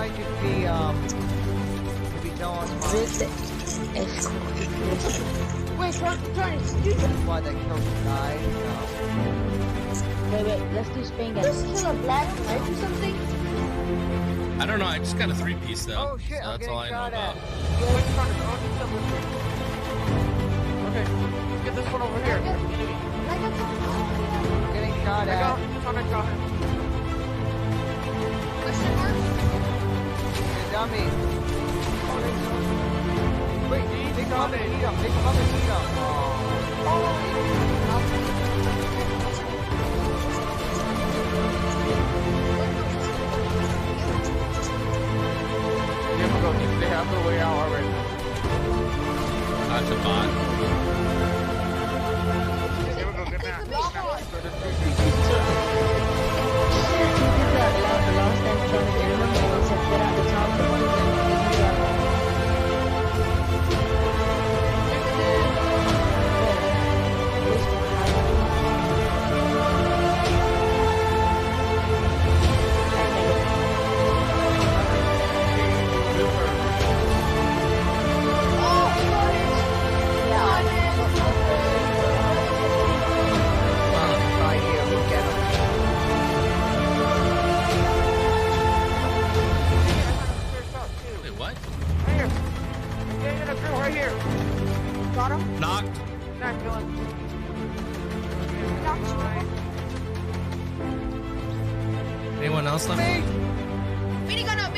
might just be going Wait, Tony, excuse me. why that killed the guy. Wait, let's do Spain guys. This is a black knife or something? I don't know. I just got a 3-piece though. Oh shit, so I'm that's all I getting know shot about. at. Okay, let's get this one over here. I'm getting shot at. You're dummy. Wait, they come and eat him. They come and eat him. They have their way out already. That's a bot. Here we go, get back. Knocked. Anyone else left? Minigun out.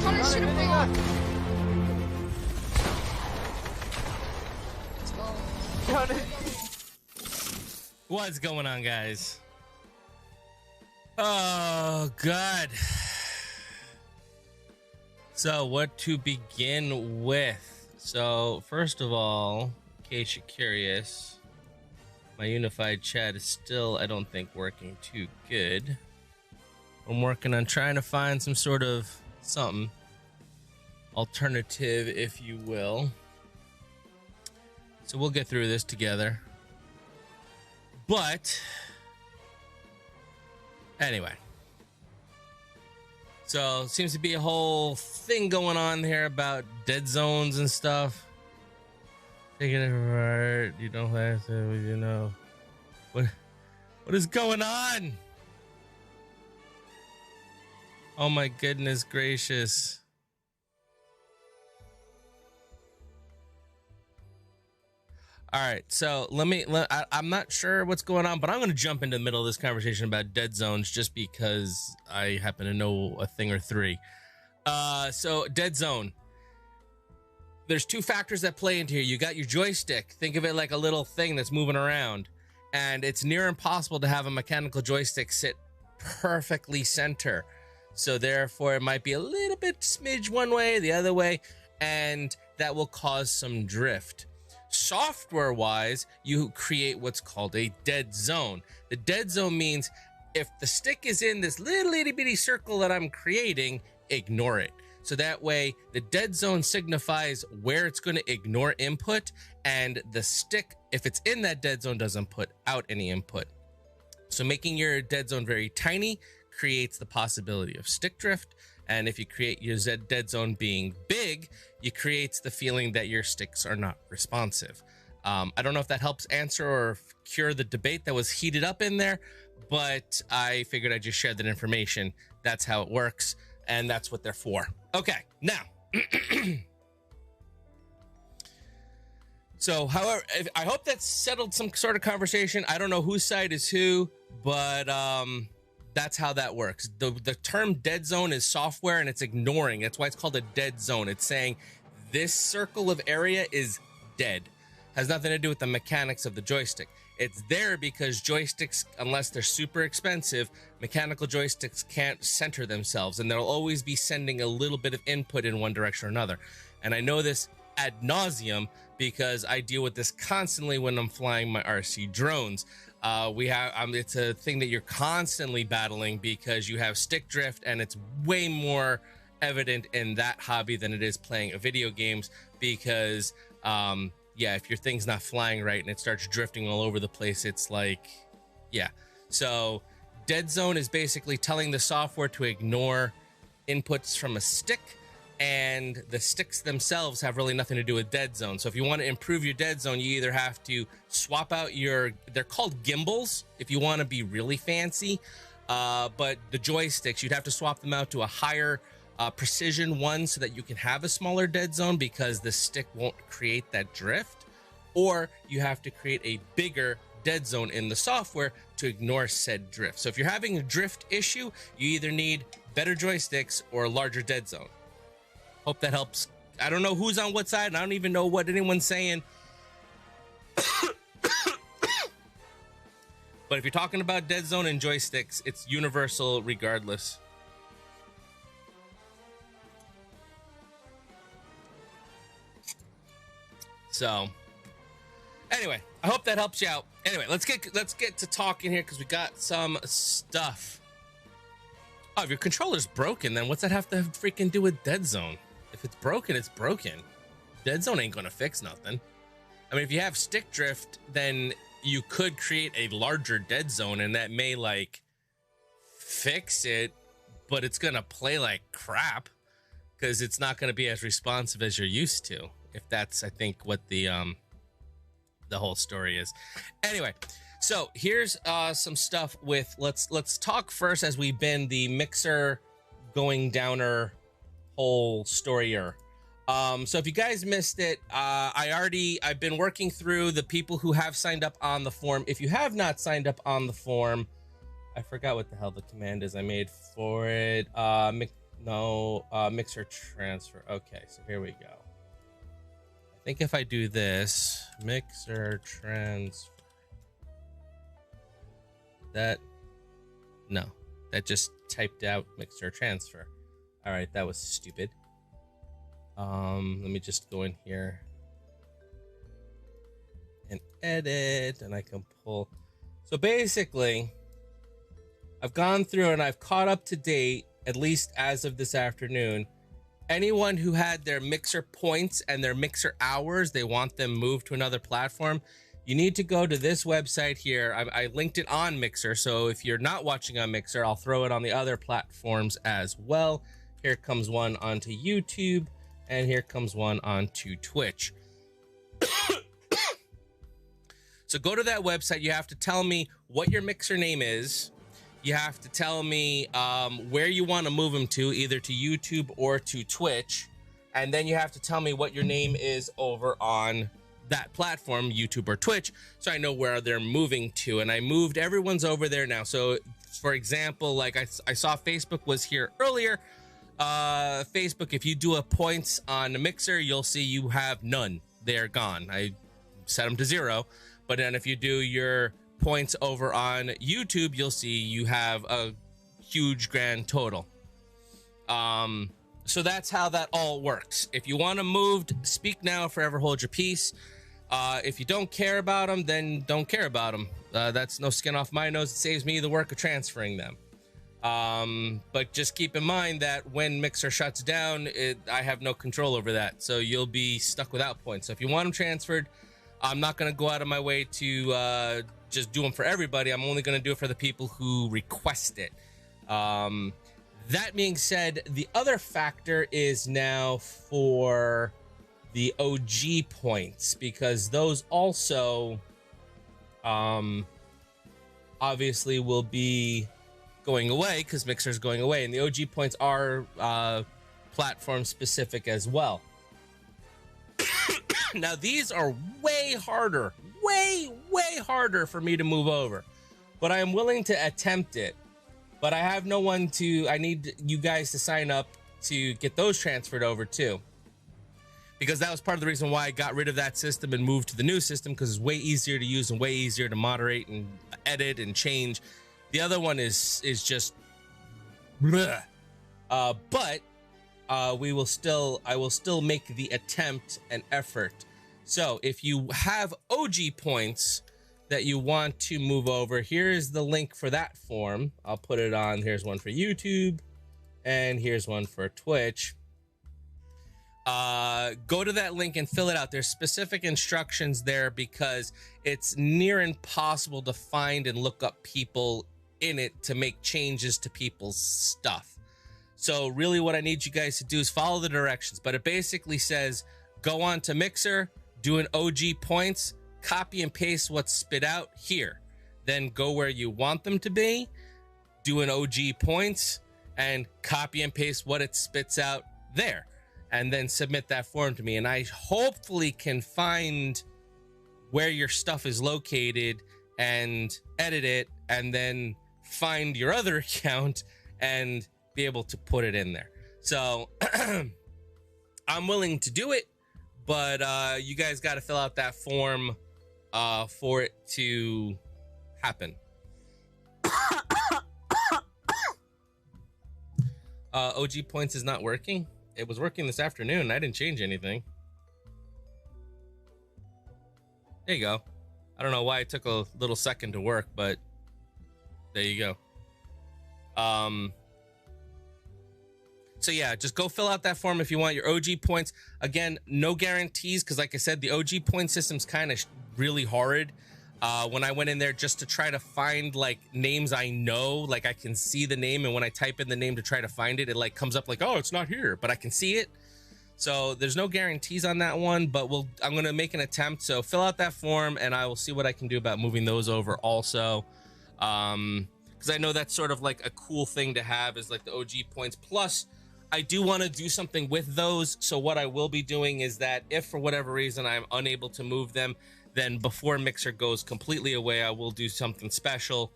Trying to shoot him off. What's going on, guys? Oh, God. So, what to begin with? So, first of all, in case you're curious, my unified chat is still, I don't think, working too good. I'm working on trying to find some sort of something alternative, if you will. So we'll get through this together. But anyway, so seems to be a whole thing going on here about dead zones and stuff. Taking it apart, you don't have to, you know. What is going on? Oh my goodness gracious. All right, so I'm not sure what's going on, but I'm going to jump into the middle of this conversation about dead zones just because I happen to know a thing or three. So dead zone. There's two factors that play into here. You got your joystick. Think of it like a little thing that's moving around. And it's near impossible to have a mechanical joystick sit perfectly center. So therefore, it might be a little bit smidge one way, the other way, and that will cause some drift. Software-wise, you create what's called a dead zone. The dead zone means if the stick is in this little itty-bitty circle that I'm creating, ignore it. So that way, the dead zone signifies where it's going to ignore input, and the stick, if it's in that dead zone, doesn't put out any input. So making your dead zone very tiny creates the possibility of stick drift. And if you create your dead zone being big, it creates the feeling that your sticks are not responsive. I don't know if that helps answer or cure the debate that was heated up in there, but I figured I'd just share that information. That's how it works, and that's what they're for. Okay, now. So, however, I hope that's settled some sort of conversation. I don't know whose side is who, but that's how that works. The term dead zone is software, and it's ignoring. That's why it's called a dead zone. It's saying this circle of area is dead. Has nothing to do with the mechanics of the joystick. It's there because joysticks, unless they're super expensive, mechanical joysticks can't center themselves, and they'll always be sending a little bit of input in one direction or another. And I know this ad nauseum because I deal with this constantly when I'm flying my RC drones. It's a thing that you're constantly battling because you have stick drift, and it's way more evident in that hobby than it is playing video games because, yeah, if your thing's not flying right and it starts drifting all over the place, it's like, yeah. So Dead zone is basically telling the software to ignore inputs from a stick, and the sticks themselves have really nothing to do with dead zone. So if you want to improve your dead zone, you either have to swap out they're called gimbals if you want to be really fancy, but the joysticks, you'd have to swap them out to a higher precision one so that you can have a smaller dead zone because the stick won't create that drift, or you have to create a bigger dead zone in the software to ignore said drift. So if you're having a drift issue, you either need better joysticks or a larger dead zone. Hope that helps. I don't know who's on what side, and I don't even know what anyone's saying. But if you're talking about dead zone and joysticks, it's universal regardless. So anyway, I hope that helps you out. Anyway, let's get to talking here because we got some stuff. Oh, if your controller's broken, then what's that have to freaking do with dead zone? If it's broken, it's broken. Dead zone ain't gonna fix nothing. I mean, if you have stick drift, then you could create a larger dead zone and that may like fix it, but it's gonna play like crap because it's not gonna be as responsive as you're used to. If that's, I think, what the whole story is. Anyway, so here's some stuff with let's talk first as we bend the mixer going downer whole storyer. So if you guys missed it, I've been working through the people who have signed up on the form. If you have not signed up on the form, I forgot what the hell the command is I made for it. Mixer transfer. Okay, so here we go. I think if I do this, mixer transfer, that just typed out mixer transfer. All right, that was stupid. Let me just go in here and edit, and I can pull. So basically, I've gone through and I've caught up to date, at least as of this afternoon. Anyone who had their mixer points and their mixer hours, they want them moved to another platform, you need to go to this website here. I linked it on Mixer, so if you're not watching on Mixer, I'll throw it on the other platforms as well. Here comes one onto YouTube, and here comes one onto Twitch. So go to that website. You have to tell me what your mixer name is. You have to tell me where you want to move them to, either to YouTube or to Twitch. And then you have to tell me what your name is over on that platform, YouTube or Twitch, so I know where they're moving to. And I moved everyone's over there now. So for example, like I saw Facebook was here earlier. Facebook, if you do a points on the mixer, you'll see you have none. They're gone. I set them to 0. But then if you do your points over on YouTube, you'll see you have a huge grand total. So that's how that all works. If you want them moved, speak now, forever hold your peace. If you don't care about them, then don't care about them. That's no skin off my nose. It saves me the work of transferring them. But just keep in mind that when Mixer shuts down, I have no control over that. So you'll be stuck without points. So if you want them transferred, I'm not going to go out of my way to just do them for everybody. I'm only going to do it for the people who request it. That being said, the other factor is now for the OG points, because those also obviously will be going away because Mixer's going away, and the OG points are platform specific as well. Now these are way harder, way harder for me to move over, but I am willing to attempt it. But I have no one to, I need you guys to sign up to get those transferred over too. Because that was part of the reason why I got rid of that system and moved to the new system, because it's way easier to use and way easier to moderate and edit and change. The other one is just bleh. But I will still make the attempt and effort. So if you have OG points that you want to move over, here is the link for that form. I'll put it on. Here's one for YouTube and here's one for Twitch. Go to that link and fill it out. There's specific instructions there because it's near impossible to find and look up people in it to make changes to people's stuff. So really what I need you guys to do is follow the directions, but it basically says go on to Mixer, do an OG points, copy and paste what's spit out here, then go where you want them to be, do an OG points, and copy and paste what it spits out there, and then submit that form to me. And I hopefully can find where your stuff is located and edit it, and then find your other account and be able to put it in there. So I'm willing to do it, but you guys got to fill out that form for it to happen. OG points is not working. It was working this afternoon. I didn't change anything. There you go. I don't know why it took a little second to work, but there you go. So yeah, just go fill out that form if you want your OG points. Again, no guarantees, because like I said, the OG point system's kind of really horrid. When I went in there just to try to find like names I know, like I can see the name, and when I type in the name to try to find it, it like comes up like, oh, it's not here, but I can see it. So there's no guarantees on that one, but I'm gonna make an attempt. So fill out that form and I will see what I can do about moving those over also. Because I know that's sort of like a cool thing to have, is like the OG points. Plus, I do want to do something with those. So what I will be doing is that if for whatever reason I'm unable to move them, then before Mixer goes completely away, I will do something special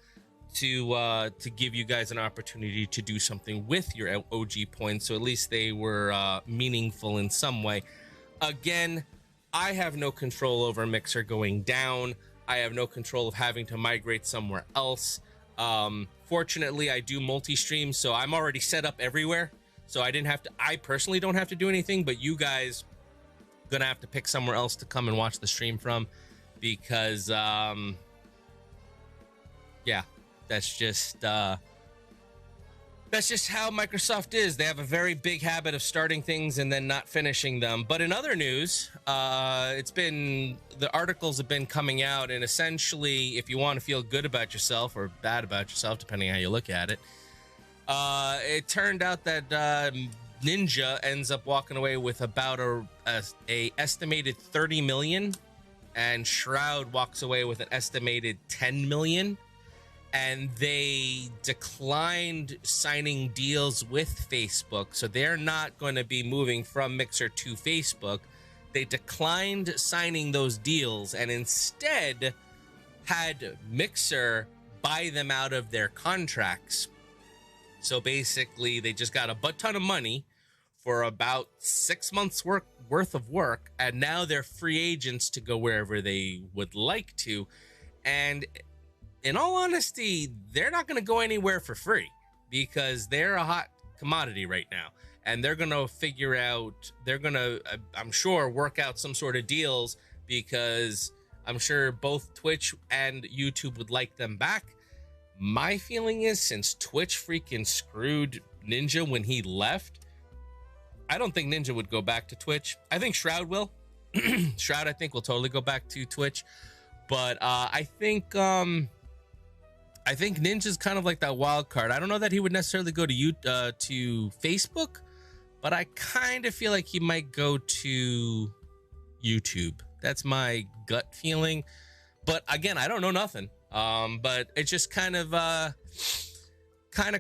to give you guys an opportunity to do something with your OG points. So at least they were meaningful in some way. Again, I have no control over Mixer going down. I have no control of having to migrate somewhere else. Fortunately, I do multi-stream, so I'm already set up everywhere. So I personally don't have to do anything, but you guys gonna have to pick somewhere else to come and watch the stream from, because yeah, that's just how Microsoft is. They have a very big habit of starting things and then not finishing them. But in other news, the articles have been coming out, and essentially, if you want to feel good about yourself or bad about yourself, depending on how you look at it, it turned out that Ninja ends up walking away with about a estimated 30 million, and Shroud walks away with an estimated 10 million. And they declined signing deals with Facebook, so they're not going to be moving from Mixer to Facebook. They declined signing those deals and instead had Mixer buy them out of their contracts. So basically, they just got a butt ton of money for about 6 months worth of work, and now they're free agents to go wherever they would like to. And in all honesty, they're not going to go anywhere for free, because they're a hot commodity right now. And they're going to I'm sure, work out some sort of deals, because I'm sure both Twitch and YouTube would like them back. My feeling is, since Twitch freaking screwed Ninja when he left, I don't think Ninja would go back to Twitch. I think Shroud will. Shroud, I think, will totally go back to Twitch. But I think Ninja's kind of like that wild card. I don't know that he would necessarily go to Facebook, but I kind of feel like he might go to YouTube. That's my gut feeling. But again, I don't know nothing. But it's just kind of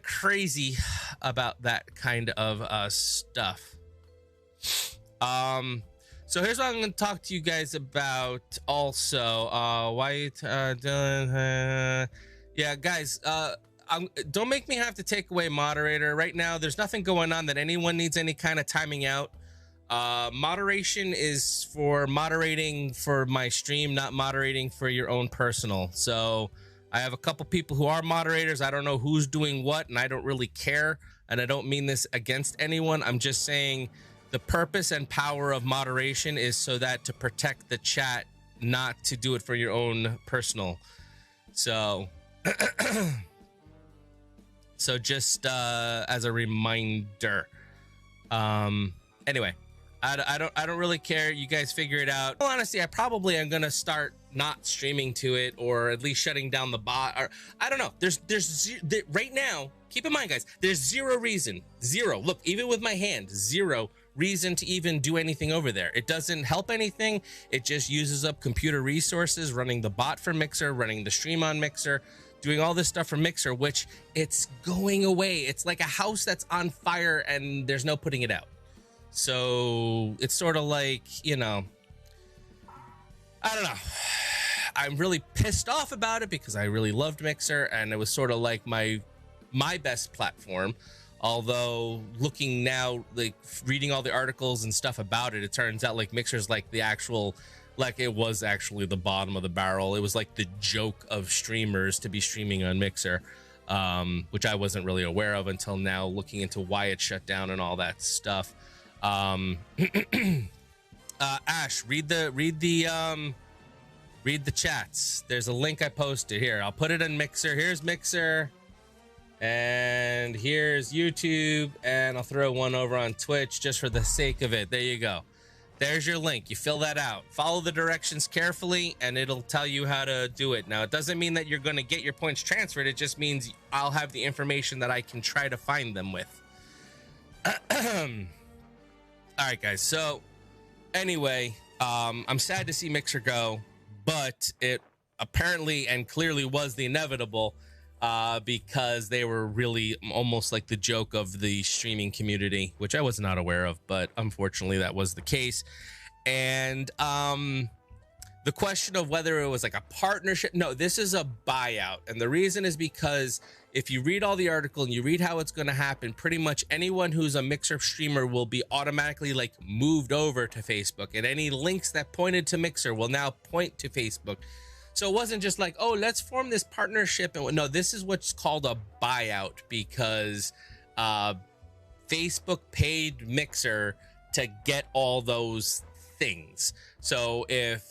crazy about that kind of stuff. So here's what I'm going to talk to you guys about also. Yeah, guys, don't make me have to take away moderator. Right now, there's nothing going on that anyone needs any kind of timing out. Moderation is for moderating for my stream, not moderating for your own personal. So I have a couple people who are moderators. I don't know who's doing what, and I don't really care. And I don't mean this against anyone. I'm just saying the purpose and power of moderation is so that to protect the chat, not to do it for your own personal. So so just as a reminder. Anyway, I don't really care. You guys figure it out. Well, honestly, I probably am gonna start not streaming to it, or at least shutting down the bot, or I don't know. There's right now, keep in mind, guys, there's zero reason, look, even with my hand, zero reason to even do anything over there. It doesn't help anything. It just uses up computer resources, running the bot for Mixer, running the stream on Mixer, doing all this stuff for Mixer, which it's going away. It's like a house that's on fire and there's no putting it out. So it's sort of like, you know, I don't know. I'm really pissed off about it because I really loved Mixer, and it was sort of like my best platform. Although looking now, like reading all the articles and stuff about it, it turns out like Mixer's like the actual, like it was actually the bottom of the barrel. It was like the joke of streamers to be streaming on Mixer, which I wasn't really aware of until now, looking into why it shut down and all that stuff. Ash, read the chats. There's a link I posted here. I'll put it in Mixer. Here's Mixer, and here's YouTube, and I'll throw one over on Twitch just for the sake of it. There you go. There's your link. You fill that out. Follow the directions carefully, and it'll tell you how to do it. Now, it doesn't mean that you're going to get your points transferred. It just means I'll have the information that I can try to find them with. All right, guys. So anyway, I'm sad to see Mixer go, but it apparently and clearly was the inevitable, because they were really almost like the joke of the streaming community, which I was not aware of, but unfortunately that was the case. And the question of whether it was like a partnership, no, this is a buyout. And the reason is because if you read all the article and you read how it's going to happen, pretty much anyone who's a Mixer streamer will be automatically like moved over to Facebook, and any links that pointed to Mixer will now point to Facebook. So it wasn't just like, oh, let's form this partnership. And no, this is what's called a buyout, because Facebook paid Mixer to get all those things. So if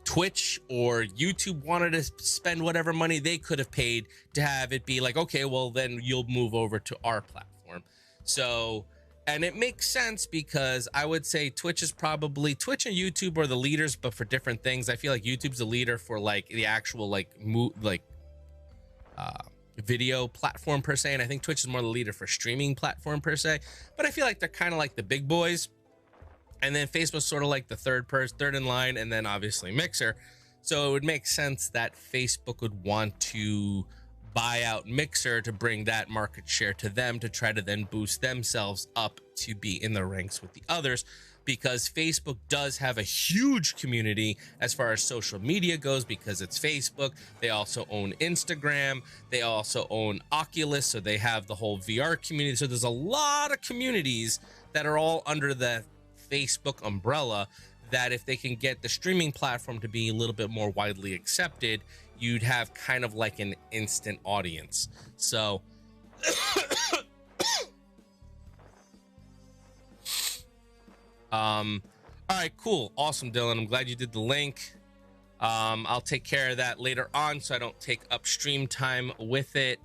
Twitch or YouTube wanted to spend whatever money they could have paid to have it be like, okay, well, then you'll move over to our platform. So, and it makes sense, because I would say Twitch and YouTube are the leaders, but for different things. I feel like YouTube's the leader for like the actual video platform per se, and I think Twitch is more the leader for streaming platform per se. But I feel like they're kind of like the big boys. And then Facebook's sort of like the third in line, and then obviously Mixer. So it would make sense that Facebook would want to buy out Mixer to bring that market share to them, to try to then boost themselves up to be in the ranks with the others, because Facebook does have a huge community as far as social media goes, because it's Facebook. They also own Instagram. They also own Oculus, so they have the whole VR community. So there's a lot of communities that are all under the Facebook umbrella, that if they can get the streaming platform to be a little bit more widely accepted, you'd have kind of like an instant audience. So all right, cool, awesome, Dylan. I'm glad you did the link. I'll take care of that later on, so I don't take up stream time with it.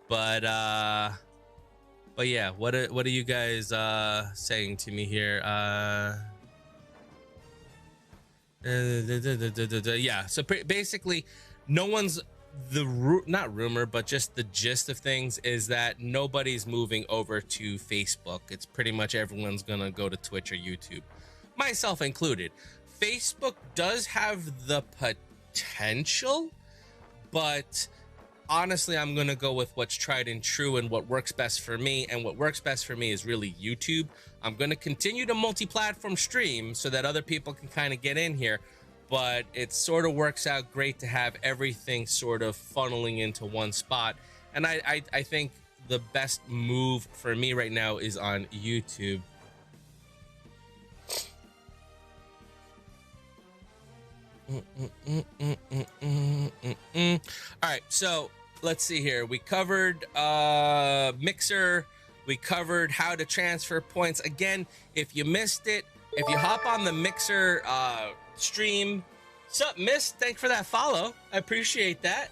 But yeah, what are you guys saying to me here? Yeah, so basically no one's not rumor, but just the gist of things is that nobody's moving over to Facebook. It's pretty much everyone's gonna go to Twitch or YouTube, myself included. Facebook does have the potential, but honestly, I'm going to go with what's tried and true and what works best for me. And what works best for me is really YouTube. I'm going to continue to multi-platform stream so that other people can kind of get in here. But it sort of works out great to have everything sort of funneling into one spot. And I think the best move for me right now is on YouTube. All right, so let's see here. We covered Mixer. We covered how to transfer points. Again, if you missed it, if you hop on the Mixer stream, sup, Miss? Thanks for that follow. I appreciate that.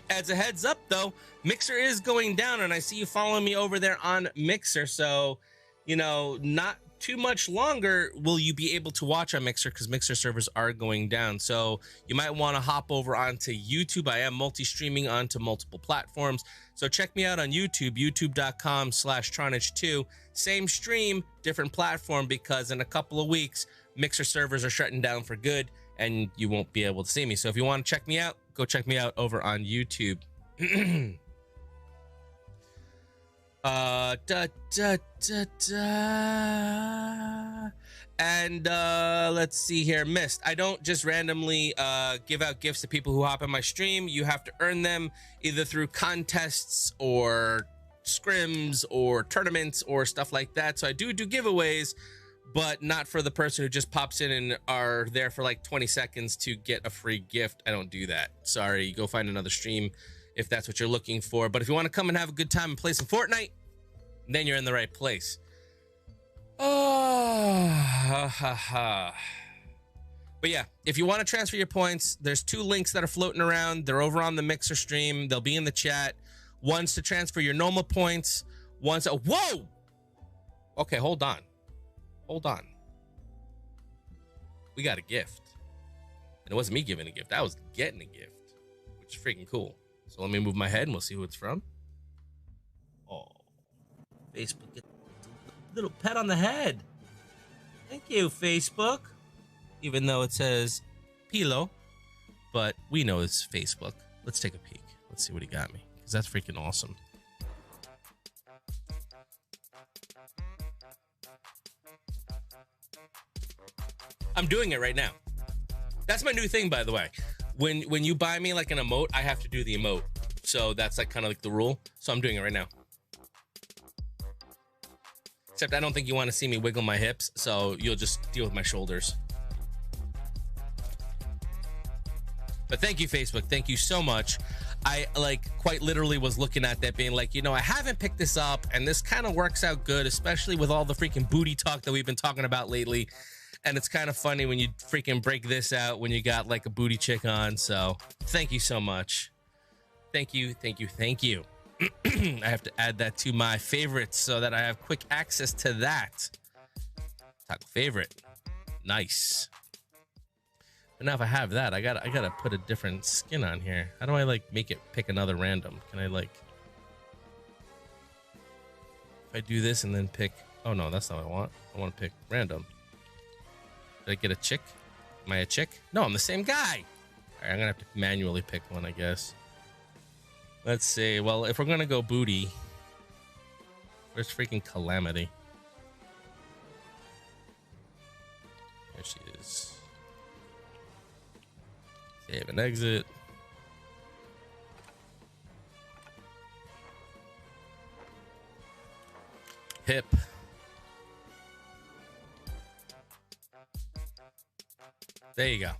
As a heads up, though, Mixer is going down, and I see you following me over there on Mixer. So, you know, not too much longer will you be able to watch on Mixer because Mixer servers are going down. So you might want to hop over onto YouTube. I am multi-streaming onto multiple platforms. So check me out on YouTube, youtube.com/Tronage2. Same stream, different platform, because in a couple of weeks, Mixer servers are shutting down for good, and you won't be able to see me. So if you want to check me out, go check me out over on YouTube. And let's see here. Missed. I don't just randomly give out gifts to people who hop in my stream. You have to earn them either through contests or scrims or tournaments or stuff like that. So I do giveaways, but not for the person who just pops in and are there for like 20 seconds to get a free gift. I don't do that. Sorry, go find another stream if that's what you're looking for. But if you want to come and have a good time and play some Fortnite, then you're in the right place. Oh, But yeah, if you want to transfer your points, there's 2 links that are floating around. They're over on the Mixer stream. They'll be in the chat. One's to transfer your normal points. One's whoa! Okay, hold on. Hold on. We got a gift. And it wasn't me giving a gift. I was getting a gift, which is freaking cool. So let me move my head and we'll see who it's from. Oh, Facebook, get a little pat on the head. Thank you, Facebook. Even though it says Pilo, but we know it's Facebook. Let's take a peek. Let's see what he got me, because that's freaking awesome. I'm doing it right now. That's my new thing, by the way. When you buy me like an emote, I have to do the emote. So that's like kind of like the rule. So I'm doing it right now. Except I don't think you want to see me wiggle my hips, so you'll just deal with my shoulders. But thank you, Facebook. Thank you so much. I like quite literally was looking at that being like, you know, I haven't picked this up and this kind of works out good, especially with all the freaking booty talk that we've been talking about lately. And it's kind of funny when you freaking break this out when you got like a booty chick on. So thank you so much. Thank you. Thank you. Thank you. I have to add that to my favorites so that I have quick access to that. Taco favorite. Nice. But now if I have that, I gotta put a different skin on here. How do I like make it pick another random? Can I like, if I do this and then pick, oh no, that's not what I want. I want to pick random. Did I get a chick? Am I a chick? No, I'm the same guy. All right, I'm gonna have to manually pick one, I guess. Let's see. Well, if we're gonna go booty, where's freaking Calamity? There she is. Save and exit. Hip. There you go.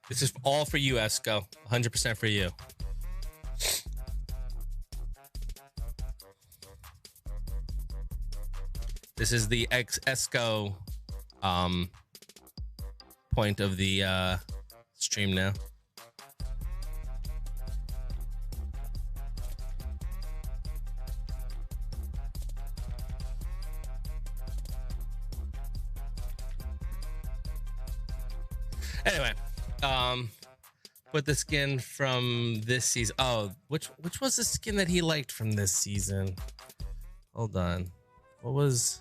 This is all for you, Esco. 100% for you. This is the Esco point of the stream now. Anyway, put the skin from this season. Oh, which was the skin that he liked from this season? Hold on. What was?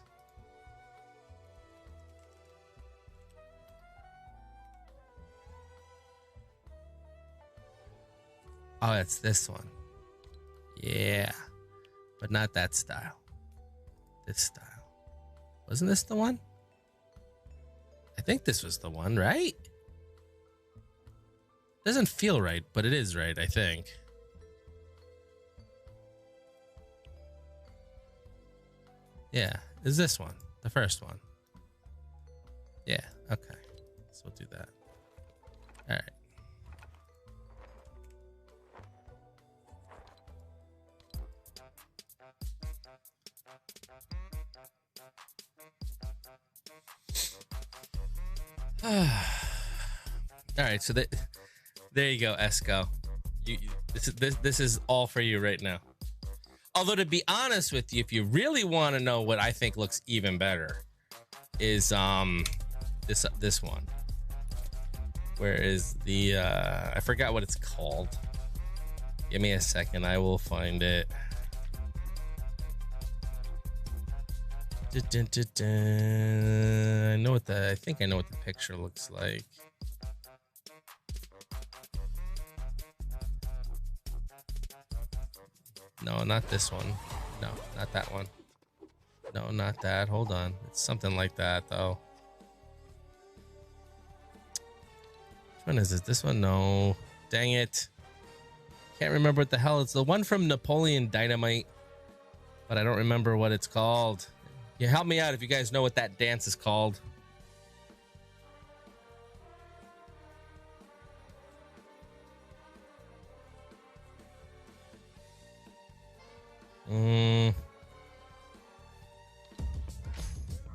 Oh, it's this one. Yeah, but not that style. This style. Wasn't this the one? I think this was the one, right? Doesn't feel right, but it is right, I think. Yeah, is this one, the first one? Yeah, okay. So we'll do that. All right. All right, so there you go, Esco. This is all for you right now. Although, to be honest with you, if you really want to know what I think looks even better, is this one. Where is the I forgot what it's called. Give me a second, I will find it. I think I know what the picture looks like. No, not this one. No, not that one. No, not that. Hold on. It's something like that, though. Which one is it? This one? No. Dang it. Can't remember what the hell. It's the one from Napoleon Dynamite, but I don't remember what it's called. Yeah, help me out if you guys know what that dance is called.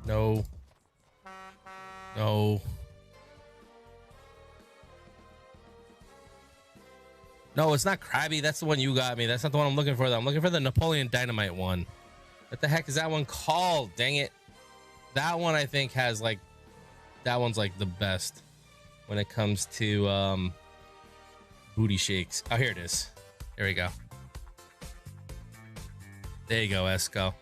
No. No. No, it's not Krabby. That's the one you got me. That's not the one I'm looking for, though. I'm looking for the Napoleon Dynamite one. What the heck is that one called? Dang it. That one, I think, has, like... That one's, like, the best when it comes to, booty shakes. Oh, here it is. There we go. There you go, Esco.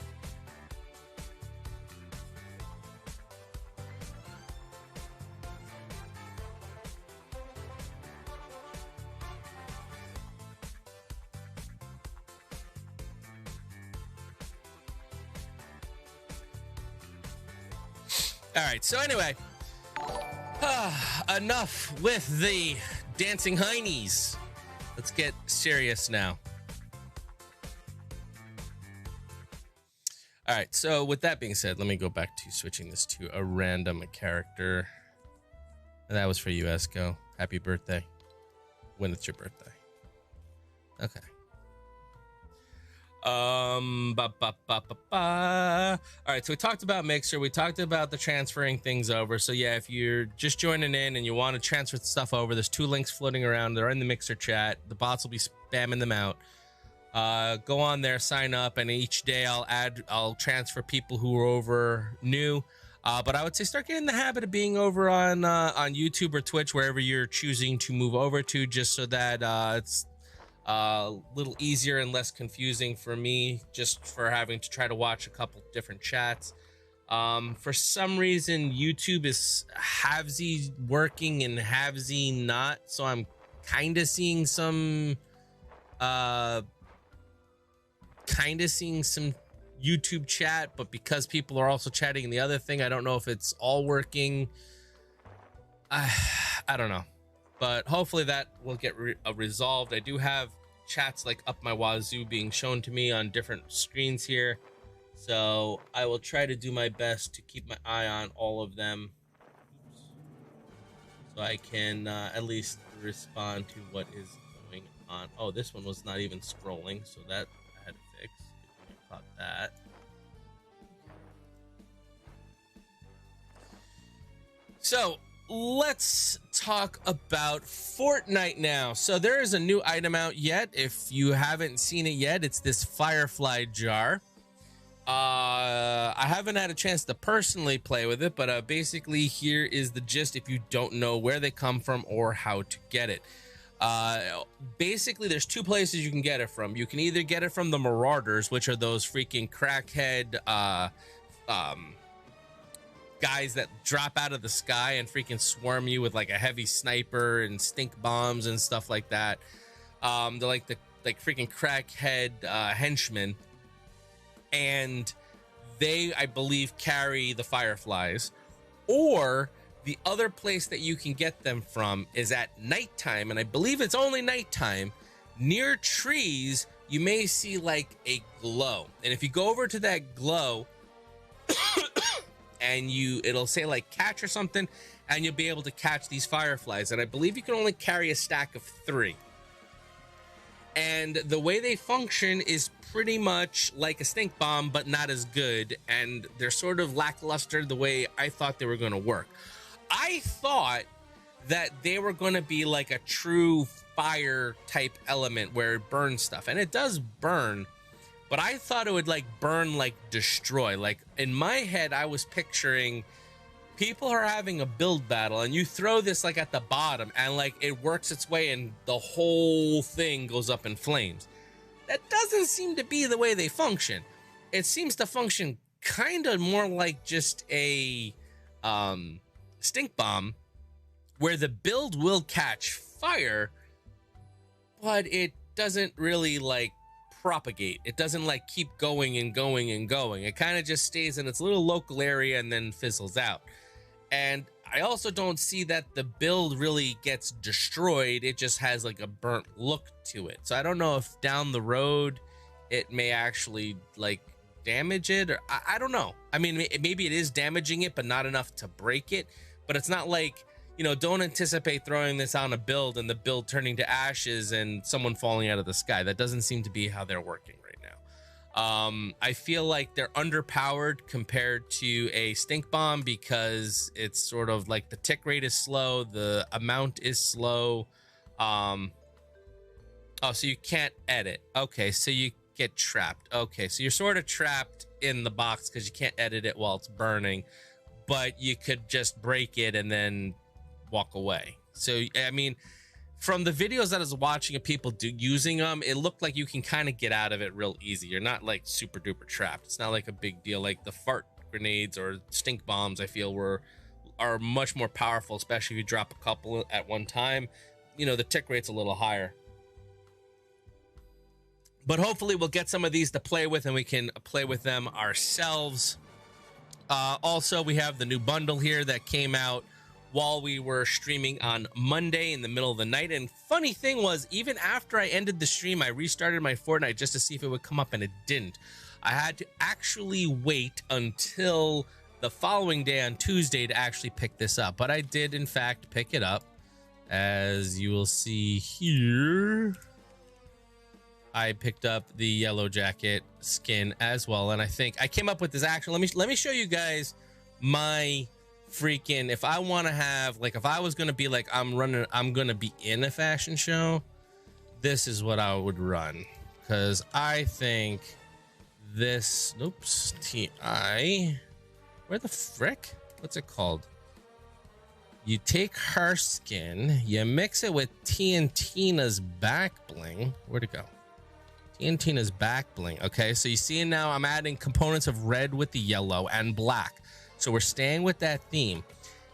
All right, so anyway, enough with the dancing heinies. Let's get serious now. All right, so with that being said, let me go back to switching this to a random character. And that was for you, Esco. Happy birthday. When it's your birthday. Okay. All right, so we talked about Mixer. We talked about the transferring things over. So yeah, if you're just joining in and you want to transfer stuff over, there's 2 links floating around. They're in the Mixer chat. The bots will be spamming them out. Go on there, sign up, and each day I'll transfer people who are over new. But I would say start getting in the habit of being over on YouTube or Twitch, wherever you're choosing to move over to, just so that it's a little easier and less confusing for me, just for having to try to watch a couple different chats. For some reason, YouTube is halvesy working and halvesy not, so I'm kind of seeing some YouTube chat, but because people are also chatting in the other thing, I don't know if it's all working. I don't know, but hopefully that will get resolved. I do have chats like up my wazoo being shown to me on different screens here, so I will try to do my best to keep my eye on all of them. Oops. So I can at least respond to what is going on. Oh, this one was not even scrolling, so that I had to fix. I caught that. So let's talk about Fortnite now. So there is a new item out yet. If you haven't seen it yet, it's this Firefly jar. I haven't had a chance to personally play with it, but basically here is the gist if you don't know where they come from or how to get it. Basically there's 2 places you can get it from. You can either get it from the Marauders, which are those freaking crackhead guys that drop out of the sky and freaking swarm you with like a heavy sniper and stink bombs and stuff like that. They're like the freaking crackhead henchmen, and they, I believe, carry the Fireflies. Or the other place that you can get them from is at nighttime, and I believe it's only nighttime. Near trees, you may see like a glow, and if you go over to that glow and it'll say like catch or something, and you'll be able to catch these Fireflies. And I believe you can only carry a stack of 3. And the way they function is pretty much like a stink bomb, but not as good. And they're sort of lackluster the way I thought they were going to work. I thought that they were going to be like a true fire type element where it burns stuff, and it does burn, but I thought it would like burn, like destroy. Like in my head, I was picturing people are having a build battle and you throw this like at the bottom and like it works its way and the whole thing goes up in flames. That doesn't seem to be the way they function. It seems to function kind of more like just a stink bomb, where the build will catch fire, but it doesn't really like propagate. It doesn't like keep going and going and going. It kind of just stays in its little local area and then fizzles out. And I also don't see that the build really gets destroyed. It just has like a burnt look to it. So I don't know if down the road it may actually like damage it, or I don't know. I mean, maybe it is damaging it, but not enough to break it. But it's not like, you know, don't anticipate throwing this on a build and the build turning to ashes and someone falling out of the sky. That doesn't seem to be how they're working right now. I feel like they're underpowered compared to a stink bomb because it's sort of like the tick rate is slow, the amount is slow. Oh, so you can't edit. Okay, so you get trapped. Okay, so you're sort of trapped in the box because you can't edit it while it's burning, but you could just break it and then walk away. So I mean, from the videos that I was watching of people using them, it looked like you can kind of get out of it real easy. You're not like super duper trapped. It's not like a big deal. Like the fart grenades or stink bombs, I feel are much more powerful, especially if you drop a couple at one time. You know, the tick rate's a little higher. But hopefully we'll get some of these to play with and we can play with them ourselves. Also, we have the new bundle here that came out while we were streaming on Monday in the middle of the night. And funny thing was, even after I ended the stream, I restarted my Fortnite just to see if it would come up, and it didn't. I had to actually wait until the following day on Tuesday to actually pick this up. But I did, in fact, pick it up. As you will see here, I picked up the yellow jacket skin as well. And I think I came up with this action. Let me show you guys my freaking, if I want to have, like, if I was going to be like, I'm going to be in a fashion show, this is what I would run. Because I think this, oops, TI, where the frick? What's it called? You take her skin, you mix it with Tina's back bling. Where'd it go? Tina's back bling. Okay, so you see now I'm adding components of red with the yellow and black. So we're staying with that theme.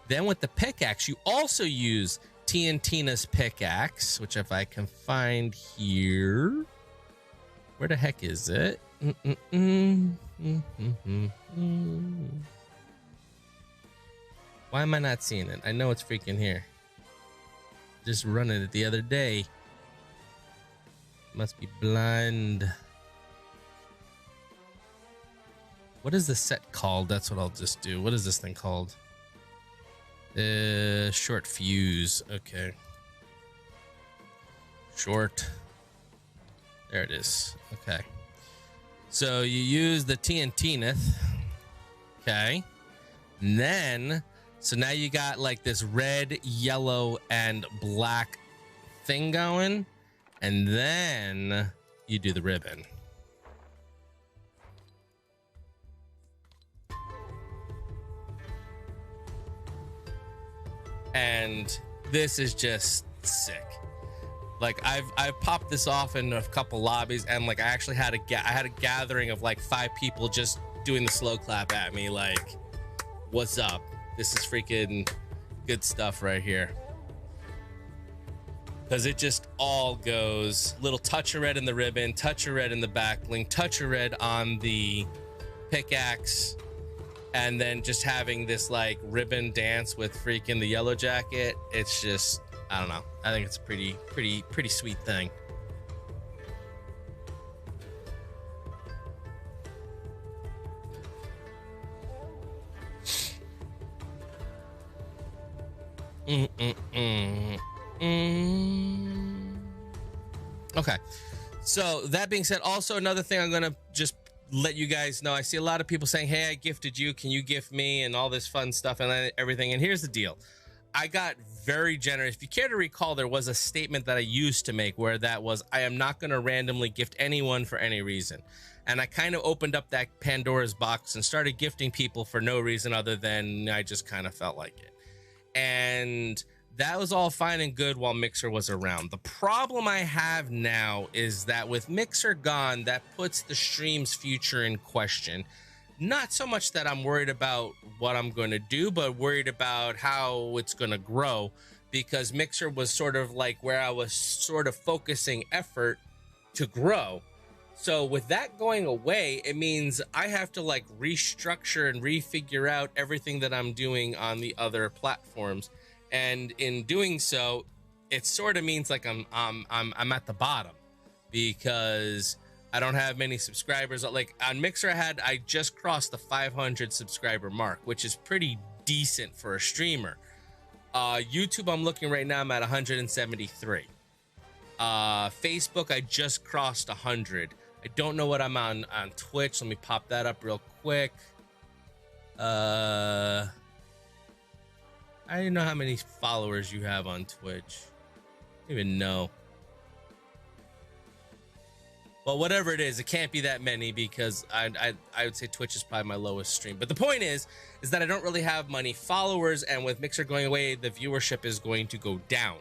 Then with the pickaxe, you also use Tina's pickaxe, which if I can find here, where the heck is it? Why am I not seeing it? I know it's freaking here. Just running it the other day. Must be blind. What is the set called? That's what I'll just do. What is this thing called? Short fuse. Okay. Short. There it is. Okay. So you use the TNT-neth. Okay. And then, so now you got like this red, yellow, and black thing going. And then you do the ribbon. And this is just sick. Like I've popped this off in a couple lobbies, and like I actually had a gathering of like 5 people just doing the slow clap at me, like, what's up? This is freaking good stuff right here. Because it just all goes, little touch of red in the ribbon, touch of red in the back bling, touch of red on the pickaxe, and then just having this like ribbon dance with freaking the yellow jacket. It's just, I don't know. I think it's a pretty sweet thing. Okay, so that being said, also another thing I'm gonna just let you guys know, I see a lot of people saying, hey, I gifted you, can you gift me, and all this fun stuff and everything. And here's the deal, I got very generous. If you care to recall, there was a statement that I used to make where that was, I am not going to randomly gift anyone for any reason. And I kind of opened up that Pandora's box and started gifting people for no reason other than I just kind of felt like it. And that was all fine and good while Mixer was around. The problem I have now is that with Mixer gone, that puts the stream's future in question. Not so much that I'm worried about what I'm going to do, but worried about how it's going to grow, because Mixer was sort of like where I was sort of focusing effort to grow. So with that going away, it means I have to like restructure and refigure out everything that I'm doing on the other platforms. And in doing so, it sort of means like I'm at the bottom, because I don't have many subscribers. Like on Mixer, I just crossed the 500 subscriber mark, which is pretty decent for a streamer. YouTube, I'm looking right now, I'm at 173. Facebook, I just crossed 100. I don't know what I'm on Twitch. Let me pop that up real quick. I don't know how many followers you have on Twitch. I don't even know. Well, whatever it is, it can't be that many, because I would say Twitch is probably my lowest stream. But the point is that I don't really have many followers, and with Mixer going away, the viewership is going to go down.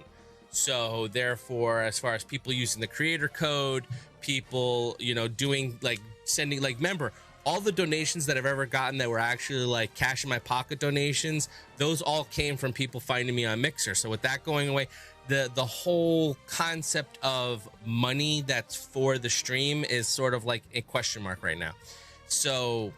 So therefore, as far as people using the creator code, people, you know, doing like sending, like, remember, all the donations that I've ever gotten that were actually like cash in my pocket donations, those all came from people finding me on Mixer. So with that going away, the whole concept of money that's for the stream is sort of like a question mark right now. So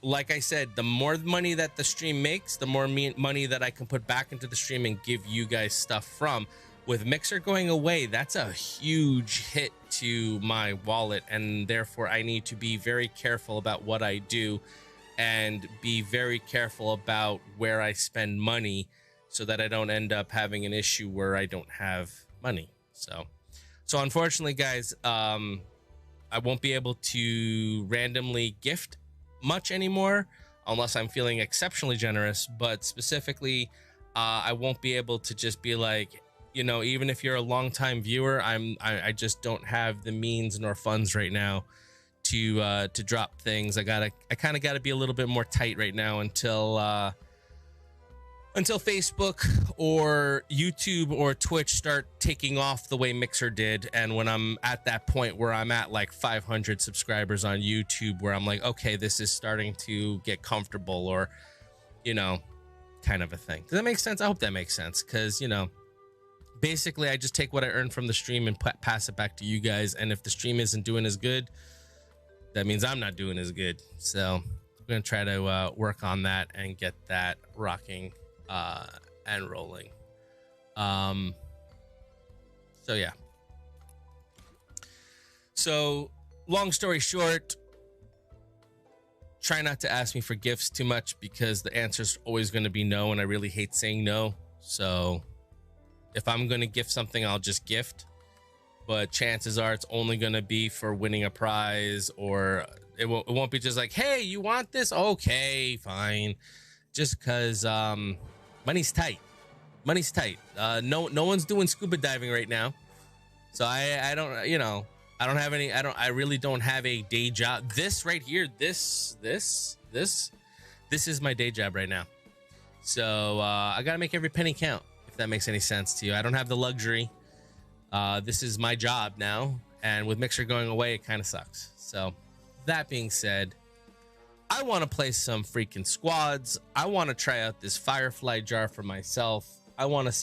like I said, the more money that the stream makes, the more money that I can put back into the stream and give you guys stuff from. With Mixer going away, that's a huge hit to my wallet, and therefore I need to be very careful about what I do and be very careful about where I spend money, so that I don't end up having an issue where I don't have money. So unfortunately, guys, I won't be able to randomly gift much anymore unless I'm feeling exceptionally generous. But specifically, I won't be able to just be like, you know, even if you're a longtime viewer, I just don't have the means nor funds right now to drop things. I kind of gotta be a little bit more tight right now until Facebook or YouTube or Twitch start taking off the way Mixer did. And when I'm at that point where I'm at like 500 subscribers on YouTube, where I'm like, okay, this is starting to get comfortable, or, you know, kind of a thing. Does that make sense? I hope that makes sense, because, you know, basically I just take what I earn from the stream and pass it back to you guys. And if the stream isn't doing as good, that means I'm not doing as good. So I'm going to try to work on that and get that rocking and rolling. So yeah. So long story short, try not to ask me for gifts too much, because the answer is always going to be no, and I really hate saying no. So if I'm going to gift something, I'll just gift, but chances are it's only going to be for winning a prize, or it won't be just like, hey, you want this? Okay, fine. Just because money's tight. No one's doing scuba diving right now, so I don't, you know, I really don't have a day job. This right here, this is my day job right now. So I gotta make every penny count, if that makes any sense to you. I don't have the luxury. This is my job now, and with Mixer going away, it kind of sucks. So that being said, I want to play some freaking squads. I want to try out this Firefly jar for myself. I want to see